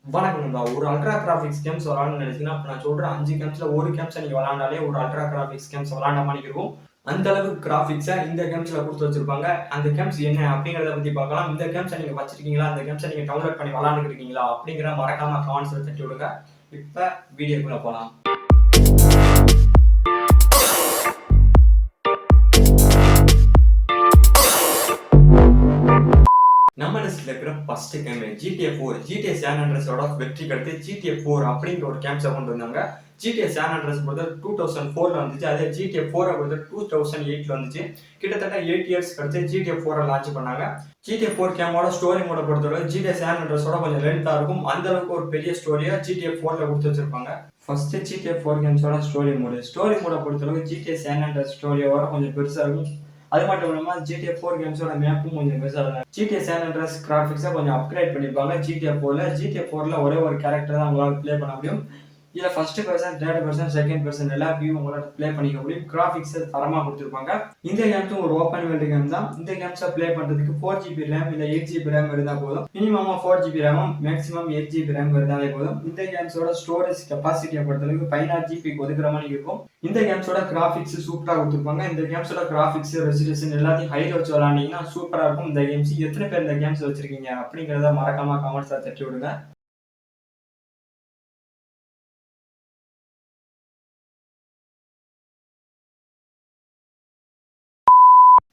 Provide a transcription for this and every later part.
வணக்கம் நண்பா. ஒரு அல்ட்ரா கிராபிக்ஸ் கேம்ஸ் விளையாடணும்னு நினைச்சீங்கன்னா, இப்ப நான் சொல்ற 5 கேம்ஸ்ல ஒரு கேம்ஸ நீங்க விளையாண்டாலே ஒரு அல்ட்ரா கிராபிக்ஸ் கேம்ஸ் விளையாண்ட மாரி இருக்கும். அந்த அளவுக்கு கிராபிக்ஸ இந்த கேம்ஸ்ல குடுத்து வச்சிருப்பாங்க. அந்த கேம்ஸ் என்ன அப்படிங்கிறத பத்தி பார்க்கலாம். இந்த கேம்ஸ நீங்க வச்சிருக்கீங்களா? அந்த கேம்ஸ நீங்க டவுன்லோட் பண்ணி விளையாண்டுட்டு இருக்கீங்களா? அப்படிங்கிற மறக்காம கமெண்ட்ஸ்ல தட்டி விடுங்க. இப்ப வீடியோக்குள்ள போலாம். நம்ம லிஸ்ட்ல இருக்கிற first game GTA 4. GTA San Andreasoட வெற்றிக்கு அடுத்து GTA 4 அப்படிங்கிற ஒரு கேம்ஸை கொண்டு வந்தாங்க. GTA San Andreas பொறுத்த 2004ல வந்துச்சு. அதே GTA 4 பொறுத்த 2008ல வந்துச்சு. கிட்டத்தட்ட 8 இயர்ஸ் கழிச்சு GTA 4 லான்ச் பண்ணாங்க. GTA 4 கேமோட ஸ்டோரி மோட பொறுத்தவரை GTA San Andreasoட கொஞ்சம் லென்த்தா இருக்கும். அந்த அளவுக்கு ஒரு பெரிய ஸ்டோரியா GTA 4ல கொடுத்து வச்சிருப்பாங்க. ஃபர்ஸ்ட் GTA 4 கேம்ஸோட ஸ்டோரி மோட பொறுத்தளவு GTA San Andreas ஸ்டோரியோட கொஞ்சம் பெருசா இருக்கும். அது மட்டும் இல்லாம GTA 4 கேம்ஸோட மேப்பும் கொஞ்சம் பெருசா இருக்கும். GTA San Andreas கிராபிக்ஸை கொஞ்சம் அப்கிரேட் பண்ணிருப்பாங்க. GTA 4ல ஒரே ஒரு கேரக்டர் தான் உங்களால ப்ளே பண்ண முடியும். இதுல first person, third person, second person எல்லா வியூ உங்களால ப்ளே பண்ணிக்க முடியும். கிராபிக்ஸ் தரமா கொடுத்துருப்பாங்க. இந்த கேம்ஸும் ஒரு ஓப்பன் வேர்ல்டு கேம் தான். இந்த கேம்ஸை ப்ளே பண்றதுக்கு 4GB RAM இல்ல 8GB RAM இருந்தா போதும். மினிமமா 4GB RAM, maximum 8GB RAM இருந்தாலே போதும். இந்த கேம்ஸோட ஸ்டோரேஜ் கெப்பாசிட்டியை பொறுத்தளவுக்கு 16GB ஒதுக்குற மாதிரி இருக்கும். இந்த கேம்ஸோட கிராபிக்ஸ் சூப்பரா கொடுத்துருப்பாங்க. இந்த கேம்ஸோட கிராபிக்ஸ், ரெசல்யூஷன் எல்லாத்தையும் ஹைல வச்சு விளையாண்டீங்கன்னா சூப்பரா இருக்கும். இந்த கேம்ஸ் எத்தனை பேர் இந்த கேம்ஸ் வச்சிருக்கீங்க அப்படிங்கறத மறக்காம கமெண்ட்ஸ்ல தட்டி விடுங்க.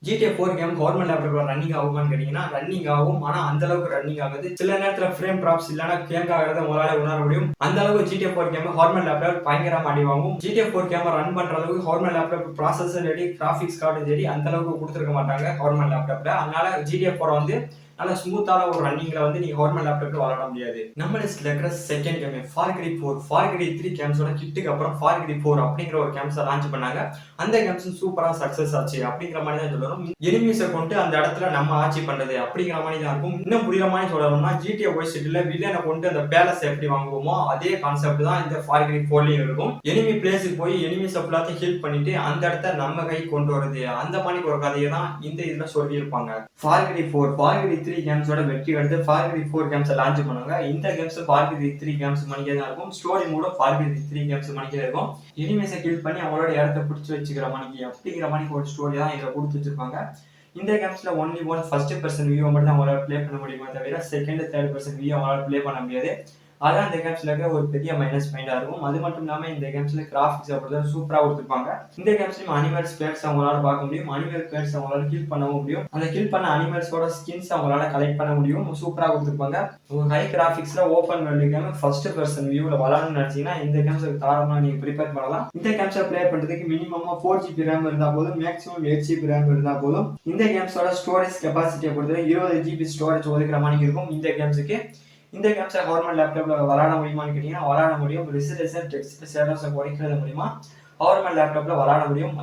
GTA 4 கேம் கவர்மெண்ட் லேப்டாப்ல ரன்னிங் ஆகுமான்னு கேட்டீங்கன்னா ரன்னிங் ஆகும். ஆனா அந்த அளவுக்கு ரன்னிங் ஆகாது. சில நேரத்துல ஃப்ரேம் டிராப்ஸ் இல்லைன்னா கேங் ஆகிறத உங்களால உணர முடியும். அந்த அளவுக்கு GTA 4 கேம் கவர்மெண்ட் லேப்டாப் பயங்கரமா அடி வாங்கும். GTA 4 கேம் ரன் பண்ற அளவுக்கு government laptop processor ready, graphics card ready அந்த அளவுக்கு கொடுத்துருக்க மாட்டாங்க கவர்மெண்ட் லேப்டாப்ல. அதனால GTA 4 வந்து நல்ல ஸ்மூத்தான ஒரு ரன்னிங்ல வந்து நீங்க கவர்மெண்ட் லேப்டாப்ல விளையாட முடியாது. நம்ம லிஸ்ட்ல இருக்கிற second game Far Cry 4. Far Cry 3 கேம்ஸோட கிட்டுக்கு அப்புறம் Far Cry 4 அப்படிங்கிற ஒரு கேம்ஸை லான்ச் பண்ணாங்க. அந்த கேம்ஸும் சூப்பரா சக்சஸ் ஆச்சு அப்படிங்கிற மாதிரி தான் சொல்லணும். எனிமீஸை கொண்டு அந்த இடத்துல நம்ம ஆட்சி பண்றது அப்படிங்கிற மாதிரி தான் இருக்கும். இன்னும் புரியுற மாதிரி சொல்லணும்னா GTA Vice Cityல வில்லனை கொண்டு அந்த பேலஸ் எப்படி வாங்குவோமோ அதே கான்செப்ட் தான் இந்த Far Cry 4லயும் இருக்கும். எனிமி பிளேஸுக்கு போய் எனிமீஸை ஃபுல்லாத்தையும் ஹீல் பண்ணிட்டு அந்த இடத்த நம்ம கை கொண்டு வருது அந்த மாதிரி ஒரு கதையை தான் இந்த இதுல சொல்லியிருப்பாங்க. Far Cry 4, Far Cry 3 கேம்ஸோட வெற்றி அடுத்து Far Cry 4 கேம்ஸை லான்ச் பண்ணாங்க. இந்த கேம்ஸ் Far Cry 3 கேம்ஸ் மணிக்கே தான் இருக்கும். ஸ்டோரி மூட Far Cry 3 கேம்ஸ் மணிக்கே இருக்கும். எனிமீஸை கில் பண்ணி அவங்களோட இடத்த பிடிச்சி வச்சுக்கிற மணிக்கு அப்படிங்கிற மாதிரி ஒரு ஸ்டோரி தான் இதில் கொடுத்து வச்சிருப்பாங்க. இந்த கேம்ஸ்ல only one first person view மட்டும் தான் அவங்களால ப்ளே பண்ண முடியுமே தவிர செகண்ட், தேர்ட் பர்சன் வியூ அவங்களால ப்ளே பண்ண முடியாது. அதான் இந்த கேம்ஸ்ல இருக்க ஒரு பெரிய மைனஸ் பாயிண்டா இருக்கும். அது மட்டும் இல்லாம இந்த கேம்ஸ்ல கிராபிக்ஸ் அப்படிதான் சூப்பரா கொடுத்துருப்பாங்க. இந்த கேம்ஸ்லயும் அனிமல்ஸ் பேர்ஸ் அவங்களால பார்க்க முடியும். அனிமல் பேர்ஸ் அவங்களால கில் பண்ணவும் முடியும். அந்த கில் பண்ண அனிமல்ஸோட ஸ்கின்ஸ் அவங்களால கலெக்ட் பண்ண முடியும். சூப்பரா கொடுத்துருப்பாங்க. ஒரு ஹை கிராபிக்ஸ்ல open world game first person வியூல விளையாடணும்னு நினைச்சீங்கன்னா இந்த கேம்ஸுக்கு தாராளமா நீங்க ப்ரிப்பேர் பண்ணலாம். இந்த கேம்ஸை ப்ளே பண்றதுக்கு மினிமமா 4GB RAM இருந்தா போதும், மேக்ஸிமம் 8GB RAM இருந்தா போதும். இந்த கேம்ஸோட ஸ்டோரேஜ் கெப்பாசிட்டியை பொறுத்தவரை 20GB ஸ்டோரேஜ் ஒதுக்குற மாதிரி இருக்கும் இந்த கேம்ஸுக்கு. இந்த கேம்ஸை கவர்மெண்ட் லேப்டாப்ல விளையாட முடியுமான்னு கேட்டீங்கன்னா விளையாட முடியும். ரெசல்யூஷன், டெக்ஸ்ட் ஸ்டேட்டஸை குறைக்கிறது மூலியமா கவர்மெண்ட் லேப்டாப்ல விளையாட முடியும்.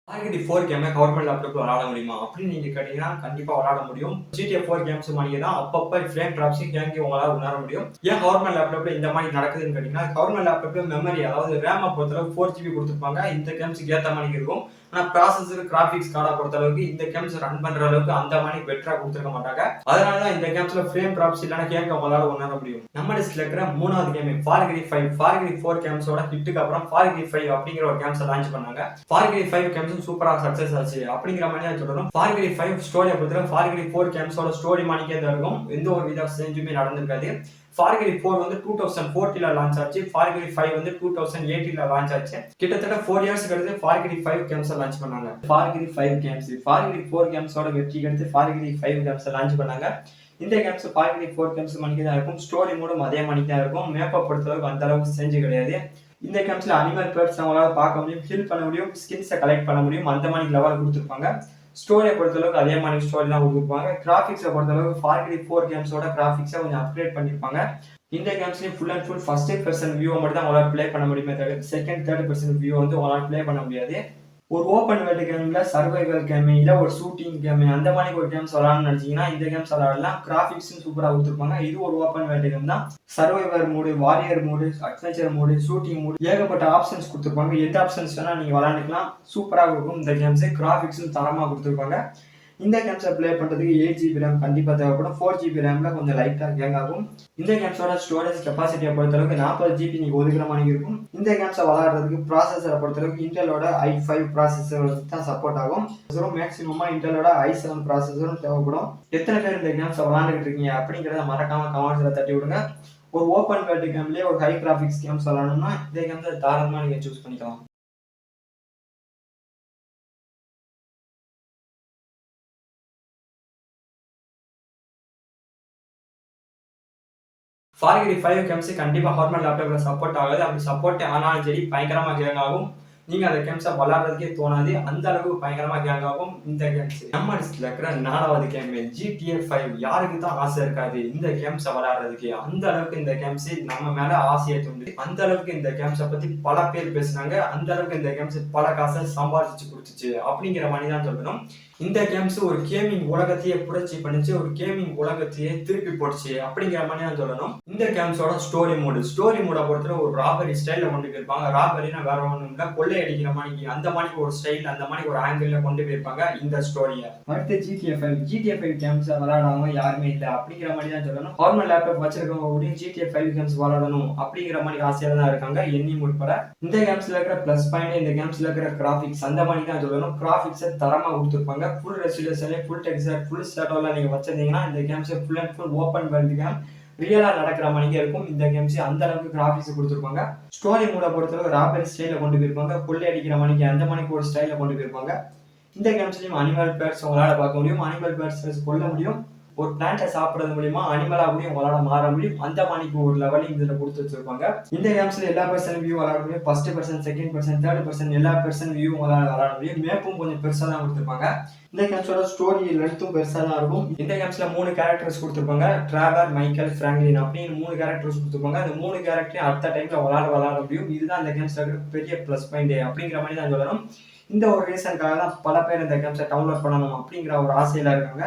Far Cry 4 கேமை கவர்மெண்ட் லேப்டாப்ல விளையாட முடியுமா அப்படின்னு நீங்க கேட்டீங்கன்னா கண்டிப்பா விளையாட முடியும். GTA 4 கேம்ஸ் மாதிரியே தான் அப்பப்ப ஃப்ரேம் டிராப்ஸையும் கேங்கி உங்களால உணர முடியும். ஏன் கவர்மெண்ட் லேப்டாப்ல இந்த மாதிரி நடக்குதுன்னு கேட்டீங்கன்னா கவர்மெண்ட் லேப்டாப்ல மெமரி அதாவது ரேமை பொறுத்தளவு 4GB கொடுத்துருப்பாங்க. இந்த கேம்ஸுக்கு ஏற்ற மாதிரி இருக்கும். ஆனா ப்ராசஸர், கிராபிக்ஸ் கார்டை பொறுத்த அளவுக்கு இந்த கேம்ஸ் ரன் பண்ற அளவுக்கு அந்த மாதிரி பெட்டரா கொடுத்துருக்க மாட்டாங்க. அதனாலதான் இந்த கேம்ஸ்ல ஃப்ரேம் டிராப்ஸ் இல்லைன்னா கேங்க உங்களால உணர முடியும். நம்ம லிஸ்ட்ல இருக்கிற மூணாவது game Far Cry 5. Far Cry 4 கேம்ஸோட ஹிட்டுக்கு அப்புறம் Far Cry 5 அப்படிங்கிற ஒரு கேம்ஸை லான்ச் பண்ணாங்க. Far Cry 5 கேம்ஸும் சூப்பரா சக்சஸ் ஆச்சு அப்படிங்கிற மாதிரி தான் சொல்லணும். Far Cry 5 ஸ்டோரியை பொறுத்தவரை Far Cry 4 கேம்ஸோட ஸ்டோரி மாணிக்கே தான் இருக்கும். எந்த ஒரு வித சேஞ்சுமே நடந்திருக்காது. Far Cry 4 வந்து 2014ல லான்ச் ஆச்சு. Far Cry 5 வந்து 2018ல லான்ச் ஆச்சு. கிட்டத்தட்ட 4 இயர்ஸ் கழிச்சு Far Cry 5 கேம்ஸ் லான்ச் பண்ணாங்க. Far Cry 5 games Far Cry 4 கேம்ஸோட வெற்றி அடுத்து Far Cry 5 கேம்ஸ் லான்ச் பண்ணாங்க. இந்த கேம்ஸ் Far Cry 4 கேம்ஸ் மணிக்கு தான் இருக்கும். ஸ்டோரி மூடும் அதே மணிக்கு தான் இருக்கும். மேப்பை பொறுத்தளவுக்கு அந்த அளவுக்கு சேஞ்ச் கிடையாது. இந்த கேம்ஸ்ல அனிமல் பேர்ட்ஸ் அவங்களால பார்க்க முடியும், ஹில் பண்ண முடியும், ஸ்கின்ஸை கலெக்ட் பண்ண முடியும். அந்த மாதிரி லெவல் கொடுத்துருப்பாங்க. ஸ்டோரியை பொறுத்தளவுக்கு அதே மாதிரி ஸ்டோரி தான் கொடுத்துருப்பாங்க. கிராபிக்ஸை பொறுத்தளவுக்கு Far Cry 4 கேம்ஸோட கிராபிக்ஸை கொஞ்சம் அப்கிரேட் பண்ணியிருப்பாங்க. இந்த கேம்ஸ்லயும் full and full first person view மட்டும் தான் உங்களால ப்ளே பண்ண முடியுமே தவிர செகண்ட், தேர்ட் பர்சன் வியூ வந்து உங்களால ப்ளே பண்ண முடியாது. ஒரு ஓப்பன் வேர்ல்டு கேம்ல சர்வைவல் கேம் இல்ல ஒரு ஷூட்டிங் கேம் அந்த மாதிரி ஒரு கேம்ஸ் விளாடணும்னு நினைச்சீங்கன்னா இந்த கேம்ஸ் விளாடலாம். கிராஃபிக்ஸும் சூப்பரா கொடுத்துருப்பாங்க. இது ஒரு ஓப்பன் வேர்ல்டு கேம் தான். Survivor mode, warrior mode, adventure mode, shooting mode, ஏகப்பட்ட ஆப்ஷன்ஸ் கொடுத்துருப்பாங்க. எந்த ஆப்ஷன்ஸ் வேணா நீங்க விளாண்டுக்கலாம். சூப்பரா இருக்கும் இந்த கேம்ஸ். கிராஃபிக்ஸும் தரமா கொடுத்துருப்பாங்க. இந்த கேம்ஸை ப்ளே பண்ணுறதுக்கு 8 GB ரேம் கண்டிப்பாக தேவைப்படும். 4 GB ரேமில் கொஞ்சம் லைட்டாக கேங் ஆகும். இந்த கேம்ஸோட ஸ்டோரேஜ் கெப்பாசிட்டியை பொறுத்தளவுக்கு 40 GB நீங்கள் ஒதுக்குற மாதிரி இருக்கும். இந்த கேம்ஸை விளாடுறதுக்கு ப்ராசஸரை பொறுத்தளவுக்கு இன்டெலோட i5 ப்ராசஸர் தான் சப்போர்ட் ஆகும். மேக்ஸிமமாக இன்டெலோட i7 ப்ராசஸரும் தேவைப்படும். எத்தனை பேர் இந்த கேம்ஸை விளாண்டுக்கிட்டு இருக்கீங்க அப்படிங்கிறத மறக்காம கமெண்ட்ஸில் தட்டி விடுங்க. ஒரு ஓப்பன் வேர்ல்டு கேம்லேயே ஒரு ஹை கிராஃபிக்ஸ் கேம்ஸ் விளாடணும்னா இந்த கேம்ஸை தாராளமாக நீங்கள் சூஸ் பண்ணிக்கலாம். ஃபார்கிரி 5 கேம்ஸ் கண்டிப்பாக ஹார்மன் லேப்டாப்ல சப்போர்ட் ஆகாது. அப்படி சப்போர்ட் ஆனாலும் சரி பயங்கரமாக கேங் ஆகும். நீங்க அந்த கேம்ஸை விளாடுறதுக்கே தோணாது. அந்த அளவுக்கு பயங்கரமா கேங் ஆகும் இந்த கேம்ஸ். நம்ம லிஸ்ட்ல இருக்கிற 4வது கேம் GTA 5. யாருக்கு தான் ஆசை இருக்காது இந்த கேம்ஸை விளாடுறதுக்கு? அந்த அளவுக்கு இந்த கேம்ஸ் நம்ம மேல ஆசையை தூண்டு. அந்த அளவுக்கு இந்த கேம்ஸை பத்தி பல பேர் பேசுனாங்க. அந்த அளவுக்கு இந்த கேம்ஸ் பல காசை சம்பாதிச்சு கொடுத்துச்சு அப்படிங்கிற மாதிரி தான் சொல்லணும். இந்த கேம்ஸ் ஒரு கேமிங் உலகத்தையே புரட்சி பண்ணிச்சு. ஒரு கேமிங் உலகத்தையே திருப்பி போட்டுச்சு அப்படிங்கிற மாதிரி தான் சொல்லணும். இந்த கேம்ஸோட ஸ்டோரி மோட பொறுத்தவரை ஒரு ராபரி ஸ்டைல கொண்டு போயிருப்பாங்க. ராபரினா வேற ஒண்ணும் இல்ல, கொள்ளை அடிக்கிற மாதிரி அந்த மாதிரி ஒரு ஸ்டைல், அந்த மாதிரி ஒரு ஆங்கிள் கொண்டு போயிருப்பாங்க இந்த ஸ்டோரியை. அடுத்து GTA 5 கேம்ஸ் விளையாடாம யாருமே இல்லை அப்படிங்கிற மாதிரி தான் சொல்லணும். நார்மல் லேப்டாப் வச்சிருக்கவங்க GTA 5 கேம்ஸ் விளையாடணும் அப்படிங்கிற மாதிரி ஆசையா தான் இருக்காங்க, எண்ணி உட்பட. இந்த கேம்ஸ்ல இருக்கிற பிளஸ் பாயிண்ட் இந்த கேம்ஸ்ல இருக்கிற கிராபிக்ஸ் அந்த மாதிரி தான் சொல்லணும். கிராபிக்ஸை தரமா கொடுத்துருப்பாங்க. Full resolution, full texture, full ஷேடோல நீங்க வச்சிருந்தீங்கன்னா இந்த games full and full open world game ரியலா நடக்கிற மாதிரியே இருக்கும். இந்த கேம்ஸ் அந்த அளவுக்கு கிராபிக்ஸ் கொடுத்துருப்பாங்க. ஸ்டோரி மூட பொறுத்தளவு ராபரி ஸ்டைல கொண்டு போயிருப்பாங்க. கொள்ளை அடிக்கிற மணிக்கு அந்த மணிக்கு ஒரு ஸ்டைல கொண்டு போயிருப்பாங்க. இந்த கேம்ஸ்லயும் அனிமல் பேர்ட்ஸ் உங்களால பார்க்க முடியும். அனிமல் பேர்ட்ஸ் கொல்ல முடியும். ஒரு பிளான்ட்டை சாப்பிட்றது மூலியமா அனிமலா கூட உங்களால மாற முடியும். அந்த மாதிரிக்கு ஒரு லெவலிங் இதுல கொடுத்து வச்சிருப்பாங்க. இந்த கேம்ஸ்ல எல்லா பர்சன் வியூ விளாட முடியும். First person, second person, third person எல்லா பர்சன் வியூ உங்களால விளாட முடியும். மேப்பும் கொஞ்சம் பெருசா தான் கொடுத்துருப்பாங்க. இந்த கேம்ஸோட ஸ்டோரி லென்த்தும் பெருசா தான் இருக்கும். இந்த கேம்ஸ்ல 3 கேரக்டர்ஸ் கொடுத்துருப்பாங்க. டிராவர், மைக்கேல், பிராங்க்லின் அப்படின்னு 3 கேரக்டர்ஸ் கொடுத்துருப்பாங்க. அந்த 3 கேரக்டரையும் அடுத்த டைம்ல விளாட முடியும். இதுதான் இந்த கேம்ஸ்ல இருக்கிற பெரிய பிளஸ் பாயிண்ட் அப்படிங்கிற மாதிரி தான் சொல்லணும். இந்த ஒரு ரீசனுக்காக தான் பல பேர் இந்த கேம்ஸை டவுன்லோட் பண்ணணும் அப்படிங்கிற ஒரு ஆசையில இருக்காங்க.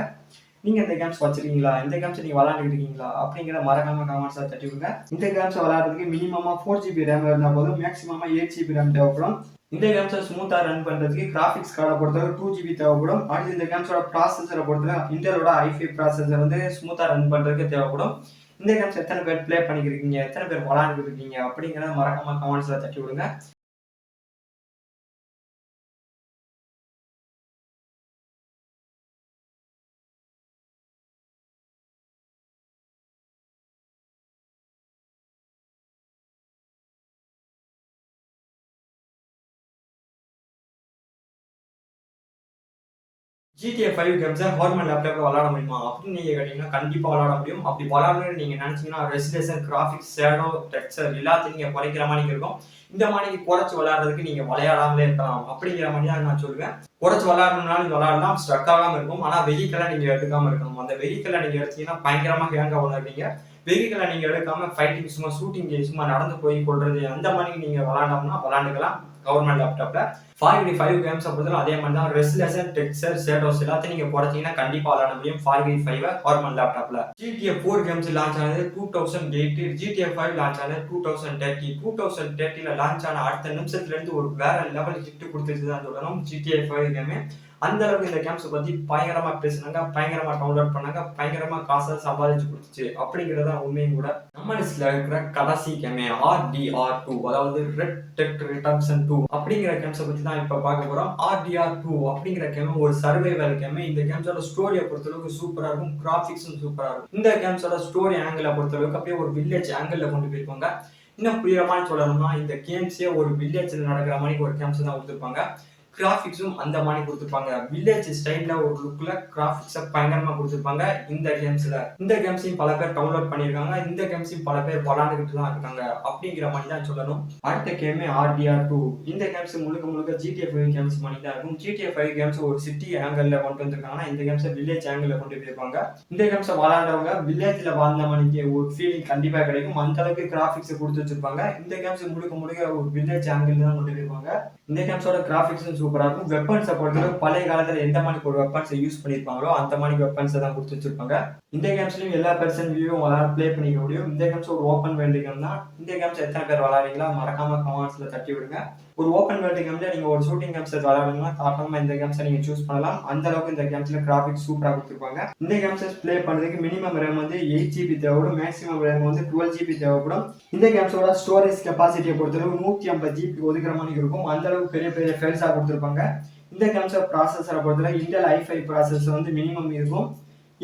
நீங்க இந்த கேம்ஸ் வச்சிருக்கீங்களா? இந்த கேம்ஸ் நீங்க விளையாண்டுட்டு இருக்கீங்களா அப்படிங்கிற மறக்காம கமெண்ட்ஸா தட்டி விடுங்க. இந்த கேம்ஸ் விளையாடுறதுக்கு மினிமமா 4 GB ரேம் இருந்தா போதும். மேக்ஸிமமா 8 GB ரேம் தேவைப்படும். இந்த கேம்ஸை ஸ்மூத்தா ரன் பண்றதுக்கு கிராபிக்ஸ் கார்டை பொறுத்தவரை 2 GB தேவைப்படும். அடுத்து இந்த கேம்ஸோட ப்ராசஸரை பொறுத்தவரை இன்டெலோட i5 ப்ராசஸர் வந்து ஸ்மூத்தா ரன் பண்றதுக்கு தேவைப்படும். இந்த கேம்ஸ் எத்தனை பேர் பிளே பண்ணிக்கிறீங்க, எத்தனை பேர் விளையாண்டுட்டு இருக்கீங்க அப்படிங்கிறத மறக்காம கமெண்ட்ஸ்ல தட்டி விடுங்க. GTA 5 கேம்ஸை நார்மல் லேப்டாப்ல விளாட முடியுமா அப்படின்னு நீங்க கேட்டீங்கன்னா கண்டிப்பா விளாட முடியும். அப்படி விளாடணும்னு நீங்க நினைச்சீங்கன்னா ரெசிடேஷன், கிராபிக்ஸ், ஷேடோ, டெக்ஸ்சர் எல்லாத்தையும் நீங்க குறைக்கிற மாதிரி இருக்கும். இந்த மாதிரி குறைச்சு விளையாடுறதுக்கு நீங்க விளையாடாமலே இருக்கலாம் அப்படிங்கிற மாதிரி தான் நான் சொல்லுவேன். குறைச்சு விளையாடணும்னாலும் விளையாடலாம், ஸ்ட்ரக் ஆகாம இருக்கும். ஆனா வெஹிக்கலை நீங்க எடுக்காம இருக்கணும். அந்த வெஹிக்கலை நீங்க எடுத்தீங்கன்னா பயங்கரமா ஹேங்கா விளையாடுவீங்க. வெஹிக்கலை நீங்க எடுக்காம ஃபைட்டிங், சும்மா ஷூட்டிங், சும்மா நடந்து போய் கொள்றது அந்த மாதிரி நீங்க விளையாண்டோம்னா விளையாண்டுக்கலாம் கவர்மெண்ட் லேப்டாப்ல. 5 கேம்ஸ் பொறுத்தவரை அதே மாதிரி தான். ரெசிலேஷன், டெக்ஸ்சர், ஷேடோஸ் எல்லாத்தையும் நீங்க குறைச்சீங்கன்னா கண்டிப்பா விளையாட முடியும் 5 கவர்மெண்ட் லேப்டாப்ல. GTA 4 கேம்ஸ் லான்ச் ஆனது 2008. GTA 5 லான்ச் ஆனது 2030. 2030ல லான்ச் ஆன அடுத்த நிமிஷத்துல இருந்து ஒரு வேற லெவல் ஹிட் கொடுத்துச்சு தான் சொல்லணும் GTA 5 கேமே. அந்த அளவுக்கு இந்த கேம்ஸ் பத்தி பயங்கரமா பேசினாங்க, பயங்கரமா டவுன்லோட் பண்ணாங்க, பயங்கரமா காசை சம்பாதிச்சு கொடுத்துச்சு அப்படிங்கறத உண்மையும் கூட. நம்ம லிஸ்ட்ல இருக்கிற கடைசி கேமே RDR2, அதாவது ரெட் டெட் ரிடம்ஷன் 2 அப்படிங்கிற கேம்ஸை பத்தி தான் இப்ப பார்க்க போறோம். RDR2 அப்படிங்கிற கேம் ஒரு சர்வைவல் கேம். இந்த கேம்ஸோட ஸ்டோரியை பொறுத்தளவுக்கு சூப்பரா இருக்கும், கிராபிக்ஸும் சூப்பரா இருக்கும். இந்த கேம்ஸோட ஸ்டோரி ஆங்கிளை பொறுத்தளவுக்கு அப்படியே ஒரு வில்லேஜ் ஆங்கிள் கொண்டு போயிருப்பாங்க. இன்னும் புரியமான சொல்லணும்னா இந்த கேம்ஸே ஒரு வில்லேஜ்ல நடக்கிற மாதிரி ஒரு கேம்ஸ் தான் கொடுத்துருப்பாங்க. கிராபிக்ஸும் அந்த மாதிரி கொடுத்துருப்பாங்க. வில்லேஜ் ஸ்டைல்ல ஒரு லுக்ல கிராபிக்ஸை பயங்கரமா கொடுத்துருப்பாங்க இந்த கேம்ஸ்ல. இந்த கேம்ஸையும் பல பேர் டவுன்லோட் பண்ணியிருக்காங்க. இந்த கேம்ஸையும் பல பேர் விளாண்டுக்கிட்டு தான் இருக்காங்க அப்படிங்கிற மாதிரி தான் சொல்லணும். அடுத்த கேமே RDR2. இந்த கேம்ஸ் முழுக்க GTA 5 கேம்ஸ் மாதிரி தான் இருக்கும். GTA 5 கேம்ஸ் ஒரு சிட்டி ஆங்கிள் கொண்டு வந்திருக்காங்கன்னா இந்த கேம்ஸை வில்லேஜ் ஆங்கிள் கொண்டு போயிருப்பாங்க. இந்த கேம்ஸை விளாண்டவங்க வில்லேஜ்ல வாழ்ந்த மணிக்கு ஒரு ஃபீலிங் கண்டிப்பா கிடைக்கும். அந்த அளவுக்கு கிராபிக்ஸ் கொடுத்து வச்சிருப்பாங்க. இந்த கேம்ஸ் முழுக்க ஒரு வில்லேஜ் ஆங்கிள் தான் கொண்டு போயிருப்பாங்க. இந்த கேம்ஸோட கிராபிக்ஸும் சூப்பரா இருக்கும். வெப்பன்ஸை பொறுத்தவரை பழைய காலத்துல எந்த மாதிரி ஒரு வெப்பன்ஸை யூஸ் பண்ணிருப்பாங்களோ அந்த மாதிரி வெப்பன்ஸை தான் கொடுத்து வச்சிருப்பாங்க. இந்த கேம்ஸ்லயும் எல்லா பெர்சன் வியூவும் உங்களால ப்ளே பண்ணிக்க முடியும். இந்த கேம்ஸ் ஒரு ஓப்பன் வேர்ல்டு கேம் தான். இந்த கேம்ஸ் எத்தனை பேர் விளையாடுறீங்களா மறக்காம கமெண்ட்ஸ்ல தட்டி விடுங்க. ஒரு ஓப்பன் வேர்ல்டு கேம்ல நீங்க ஒரு ஷூட்டிங் கேம்ஸ் விளையாடுங்கன்னா தாராளமா இந்த கேம்ஸை நீங்க சூஸ் பண்ணலாம். அந்த அளவுக்கு இந்த கேம்ஸ்ல கிராபிக்ஸ் சூப்பரா கொடுத்துருப்பாங்க. இந்த கேம்ஸை ப்ளே பண்றதுக்கு மினிமம் ரேம் வந்து 8 GB தேவைப்படும். மேக்ஸிமம் ரேம் வந்து 12 GB தேவைப்படும். இந்த கேம்ஸோட ஸ்டோரேஜ் கெப்பாசிட்டியை பொறுத்தளவு 150 GB ஒதுக்குற மாதிரி இருக்கும். அந்த அளவுக்கு பெரிய பெரிய ஃபைல்ஸா கொடுத்துருப்பாங்க. இந்த கேம்ஸோட ப்ராசஸரை பொறுத்தவரை இன்டெல் i5 ப்ராசஸர் வந்து மினிமம் இருக்கும்.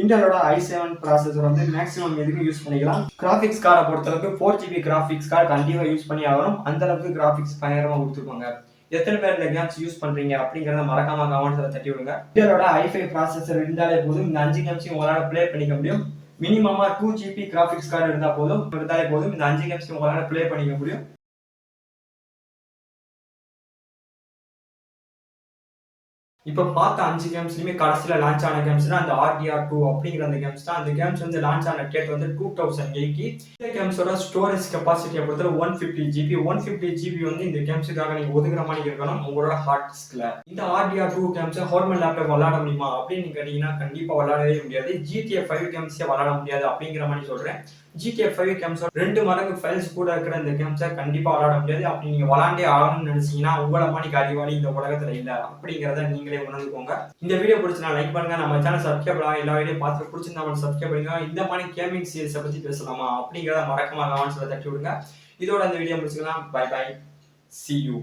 இன்டெலோட i7 ப்ராசஸர் வந்து மேக்ஸிமம் இதுக்கு யூஸ் பண்ணிக்கலாம். கிராஃபிக்ஸ் கார்டை பொறுத்தளவுக்கு 4 GB கிராஃபிக்ஸ் கார்டு கண்டிப்பா யூஸ் பண்ணி ஆகணும். அந்த அளவுக்கு கிராஃபிக்ஸ் பயங்கரமா கொடுத்துருப்பாங்க. எத்தனை பேர் இந்த கேம்ஸ் யூஸ் பண்றீங்க அப்படிங்கறத மறக்காம கமெண்ட்ஸ்ல தட்டி விடுங்க. இன்டெலோட i5 ப்ராசஸர் இருந்தாலே போதும் இந்த 5 கேம்ஸையும் உங்களால ப்ளே பண்ணிக்க முடியும். மினிமமா 2 GB கிராஃபிக்ஸ் கார்டு இருந்தாலே போதும் இந்த 5 கேம்ஸையும் உங்களால ப்ளே பண்ணிக்க முடியும். இப்போ பார்த்த 5 கேம்ஸ்லையுமே கடைசியில் லான்ச் ஆன கேம்ஸ் தான் அந்த RDR2 அப்படிங்கிற அந்த கேம்ஸ் தான். அந்த கேம்ஸ் வந்து லான்ச் ஆன டேட் வந்து 2008. இந்த கேம்ஸோட ஸ்டோரேஜ் கெப்பாசிட்டியை பொறுத்தவரை 150 GB. 150 GB வந்து இந்த கேம்ஸுக்காக நீங்கள் ஒதுக்குற மாதிரி இருக்கணும் உங்களோட ஹார்ட் டிஸ்கில். இந்த RDR2 கேம்ஸை நார்மல் லேப்டாப் விளையாட முடியுமா அப்படின்னு கேட்டீங்கன்னா கண்டிப்பாக விளையாடவே முடியாது. GTA 5 கேம்ஸே விளையாட முடியாது அப்படிங்கிற மாதிரி சொல்கிறேன். GTA 5 கேம்ஸோட 2 மடங்கு ஃபைல்ஸ் கூட இருக்கிற இந்த கேம்ஸை கண்டிப்பாக விளையாட முடியாது. அப்படி நீங்கள் விளாண்டே ஆகணும்னு நினைச்சீங்கன்னா உங்களை மாதிரி அறிவாளி இந்த உலகத்தில் இல்லை அப்படிங்கிறத நீங்களே உணர்ந்துக்கோங்க. இந்த வீடியோ பிடிச்சா லைக் பண்ணுங்க. நம்ம சேனல் சப்ஸ்கிரைப் பண்ணலாம். எல்லா வீடியோ பார்த்து பிடிச்சிருந்தா சப்ஸ்கிரைப் பண்ணுங்க. இந்த மாதிரி கேமிங் சீரிஸை பற்றி பேசலாமா அப்படிங்கிறத மறக்காம கமெண்ட்ஸ்ல தட்டி விடுங்க. இதோட இந்த வீடியோ முடிச்சுக்கலாம். Bye bye. See you.